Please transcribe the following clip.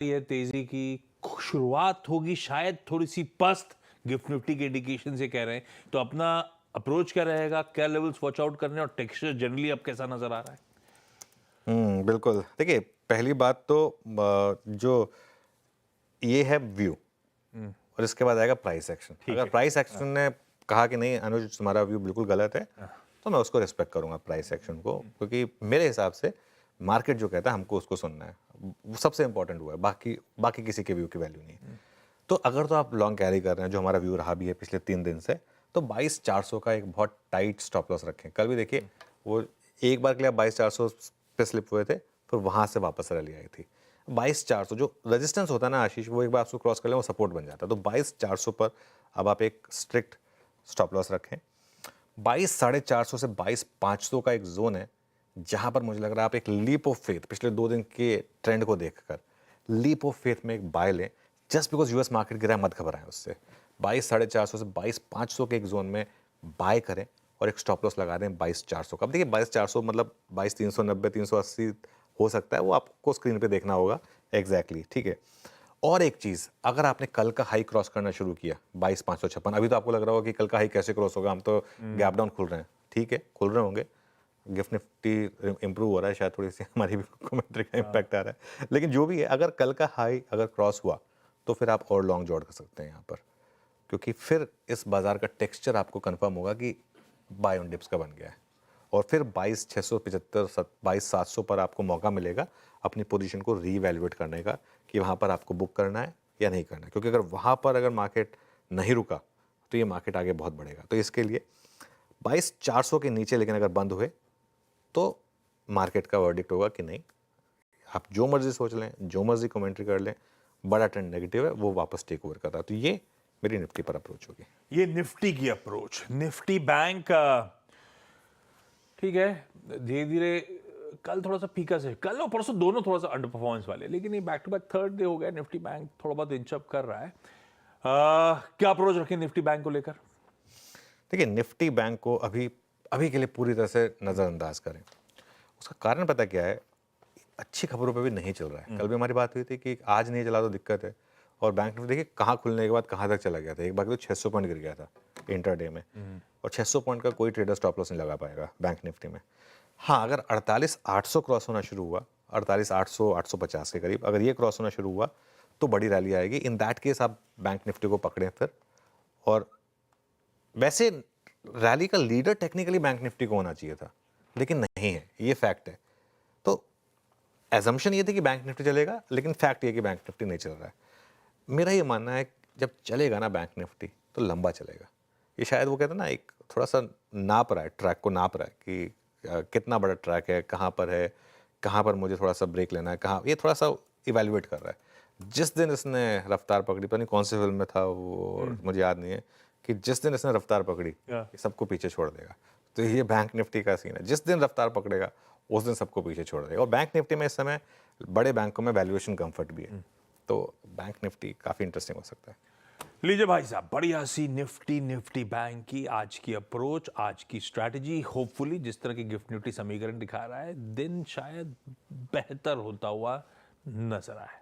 ये तेजी की शुरुआत होगी शायद थोड़ी सी पस्त, गिफ्ट निफ्टी के इंडिकेशन से कह रहे हैं, तो अपना अप्रोच क्या रहेगा, क्या लेवल्स वॉच आउट करने और टेक्सचर जनरली अब कैसा नजर आ रहा है? बिल्कुल। देखिए, पहली बात तो जो ये है व्यू और इसके बाद आएगा प्राइस एक्शन। ठीक अगर है। प्राइस एक्शन ने कहा कि नहीं अनुज तुम्हारा व्यू बिल्कुल गलत है, तो मैं उसको रिस्पेक्ट करूंगा प्राइस एक्शन को, क्योंकि मेरे हिसाब से मार्केट जो कहता है हमको उसको सुनना है। वो सबसे इंपॉर्टेंट हुआ है, बाकी बाकी किसी के व्यू की वैल्यू नहीं है। तो अगर तो आप लॉन्ग कैरी कर रहे हैं, जो हमारा व्यू रहा भी है पिछले 3 दिन से, तो 22,400 का एक बहुत टाइट स्टॉप लॉस रखें। कल भी देखिए वो एक बार के लिए 22,400 पे स्लिप हुए थे, फिर वहां से वापस रैली आई थी। 22,400 जो रेजिस्टेंस होता है ना आशीष, वो एक बार आपको क्रॉस कर ले वो सपोर्ट बन जाता है। तो 22,400 पर अब आप एक स्ट्रिक्ट स्टॉप लॉस रखें। 22,450 से 22,500 का एक जोन है, जहां पर मुझे लग रहा है आप एक लीप ऑफ फेथ पिछले 2 दिन के ट्रेंड को देखकर लीप ऑफ फेथ में एक बाय लें। जस्ट बिकॉज यूएस मार्केट गिरा है, मत घबराएं उससे। 22,450 से 22,500 के एक जोन में बाय करें और एक स्टॉप लॉस लगा दें 22,400 का। अब देखिए 22,400 मतलब 22,390 380 हो सकता है, वो आपको स्क्रीन पे देखना होगा एग्जैक्टली, ठीक है। और एक चीज, अगर आपने कल का हाई क्रॉस करना शुरू किया 22,556, अभी तो आपको लग रहा होगा कि कल का हाई कैसे क्रॉस होगा, हम तो गैप डाउन खुल रहे हैं, ठीक है, खुल रहे होंगे। गिफ्ट निफ्टी इंप्रूव हो रहा है, शायद थोड़ी सी हमारी भी कमेंट्री का इम्पैक्ट आ रहा है, लेकिन जो भी है, अगर कल का हाई अगर क्रॉस हुआ तो फिर आप और लॉन्ग जॉर्ड कर सकते हैं यहाँ पर, क्योंकि फिर इस बाजार का टेक्सचर आपको कंफर्म होगा कि बाय ऑन डिप्स का बन गया है। और फिर 22,675 22,700 पर आपको मौका मिलेगा अपनी पोजीशन को रीवैल्यूएट करने का, कि वहाँ पर आपको बुक करना है या नहीं करना है। क्योंकि अगर वहाँ पर अगर मार्केट नहीं रुका तो ये मार्केट आगे बहुत बढ़ेगा। तो इसके लिए 22,400 के नीचे लेकिन अगर बंद हुए तो मार्केट का वर्डिक्ट होगा कि नहीं, आप जो मर्जी सोच लें, जो मर्जी कमेंट्री कर लें, बड़ा ट्रेंड नेगेटिव है, वो वापस टेक ओवर कर रहा है। तो ये मेरी निफ्टी पर अप्रोच होगी। ये निफ्टी की अप्रोच, निफ्टी बैंक ठीक है, धीरे धीरे कल थोड़ा सा फीका से, कल और परसों दोनों थोड़ा सा अंडर परफॉर्मेंस वाले, लेकिन ये back to back third day हो गया, निफ्टी बैंक थोड़ा बहुत इंचअप कर रहा है। क्या अप्रोच रखें निफ्टी बैंक को लेकर? देखिए, निफ्टी बैंक को अभी अभी के लिए पूरी तरह से नज़रअंदाज करें। उसका कारण पता क्या है, अच्छी खबरों पे भी नहीं चल रहा है। कल भी हमारी बात हुई थी कि आज नहीं चला तो दिक्कत है। और बैंक निफ्टी देखिए कहाँ खुलने के बाद कहाँ तक चला गया था। एक बार तो 600 पॉइंट गिर गया था इंटरडे में, और 600 पॉइंट का कोई ट्रेडर स्टॉप लॉस नहीं लगा पाएगा बैंक निफ्टी में। हाँ, अगर 48,800 क्रॉस होना शुरू हुआ, 48,800 850 के करीब अगर ये क्रॉस होना शुरू हुआ, तो बड़ी रैली आएगी। इन दैट केस आप बैंक निफ्टी को पकड़ें फिर। और वैसे रैली का लीडर टेक्निकली बैंक निफ्टी को होना चाहिए था, लेकिन नहीं है, ये फैक्ट है। तो एजम्पशन ये थी कि बैंक निफ्टी चलेगा, लेकिन फैक्ट ये कि बैंक निफ्टी नहीं चल रहा है। मेरा ये मानना है जब चलेगा ना बैंक निफ्टी तो लंबा चलेगा। ये शायद वो कहते हैं ना, एक थोड़ा सा नाप रहा है, ट्रैक को नाप रहा है कि कितना बड़ा ट्रैक है, कहाँ पर मुझे थोड़ा सा ब्रेक लेना है, कहाँ, ये थोड़ा सा इवेल्युएट कर रहा है। जिस दिन इसने रफ्तार पकड़ी, पता नहीं कौन सी फिल्म में था वो, मुझे याद नहीं है, कि जिस दिन इसने रफ्तार पकड़ी ये सबको पीछे छोड़ देगा। तो ये बैंक निफ्टी का सीन है, जिस दिन रफ्तार पकड़ेगा उस दिन सबको पीछे छोड़ देगा। और बैंक निफ्टी में इस समय बड़े बैंकों में वैल्यूएशन कंफर्ट भी है, तो बैंक निफ्टी काफ़ी इंटरेस्टिंग हो सकता है। लीजिए भाई साहब, बढ़िया सी निफ्टी बैंक की आज की अप्रोच, आज की स्ट्रैटेजी। होपफुली जिस तरह की गिफ्ट निफ्टी समीकरण दिखा रहा है, दिन शायद बेहतर होता हुआ नजर आए।